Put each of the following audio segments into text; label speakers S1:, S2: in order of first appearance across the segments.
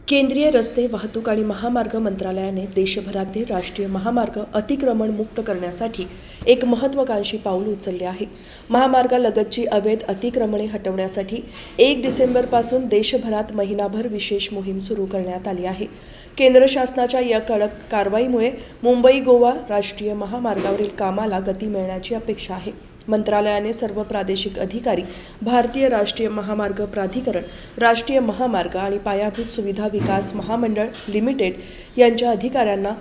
S1: केंद्रीय रस्ते वाहतूक आणि महामार्ग मंत्रालयाने देशभरातील राष्ट्रीय महामार्ग अतिक्रमण मुक्त करण्यासाठी एक महत्त्वाकांक्षी पाऊल उचलले आहे. महामार्गालगतची अवैध अतिक्रमणे हटवण्यासाठी 1 डिसेंबरपासून देशभरात महिनाभर विशेष मोहीम सुरू करण्यात आली आहे. केंद्र शासनाच्या या कडक कारवाईमुळे मुंबई गोवा राष्ट्रीय महामार्गावरील कामाला गती मिळण्याची अपेक्षा आहे. मंत्रालयाने सर्व प्रादेशिक अधिकारी, भारतीय राष्ट्रीय महामार्ग प्राधिकरण, राष्ट्रीय महामार्ग आणि पायाभूत सुविधा विकास महामंडळ लिमिटेड यांच्या अधिकाऱ्यांना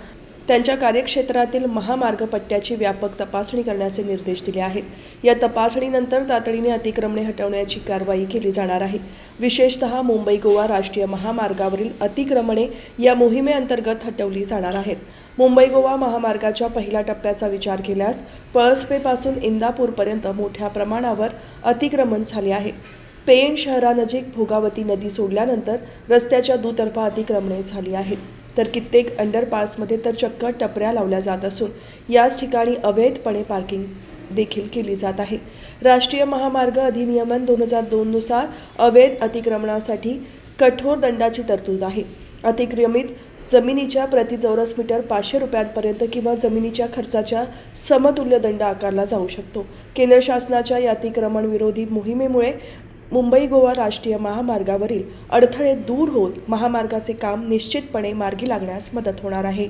S1: त्यांच्या कार्यक्षेत्रातील महामार्ग पट्ट्याची व्यापक तपासणी करण्याचे निर्देश दिले आहेत. या तपासणीनंतर तातडीने अतिक्रमणे हटवण्याची कारवाई केली जाणार आहे. विशेषतः मुंबई गोवा राष्ट्रीय महामार्गावरील अतिक्रमणे या मोहिमेअंतर्गत हटवली जाणार आहेत. मुंबई गोवा महामार्गाच्या पहिल्या टप्प्याचा विचार केल्यास पळसपेपासून इंदापूरपर्यंत मोठ्या प्रमाणावर अतिक्रमण झाले आहे. पेण शहरानजीक भोगावती नदी सोडल्यानंतर रस्त्याच्या दुतर्फा अतिक्रमणे झाली आहेत, तर कित्येक अंडरपासमध्ये तर चक्क टपऱ्या लावल्या जात असून याच ठिकाणी अवैधपणे पार्किंग देखील केली जात आहे. राष्ट्रीय महामार्ग अधिनियमन 2002 नुसार अवैध अतिक्रमणासाठी कठोर दंडाची तरतूद आहे. अतिक्रमित जमिनीच्या प्रति चौरस मीटर 500 रुपयांपर्यंत किंवा जमिनीच्या खर्चाच्या समतुल्य दंड आकारला जाऊ शकतो. केंद्र शासनाच्या या अतिक्रमण विरोधी मोहिमेमुळे मुंबई गोवा राष्ट्रीय महामार्गावरील अडथळे दूर होऊन महामार्गाचे काम निश्चितपणे मार्गी लागण्यास मदत होणार आहे.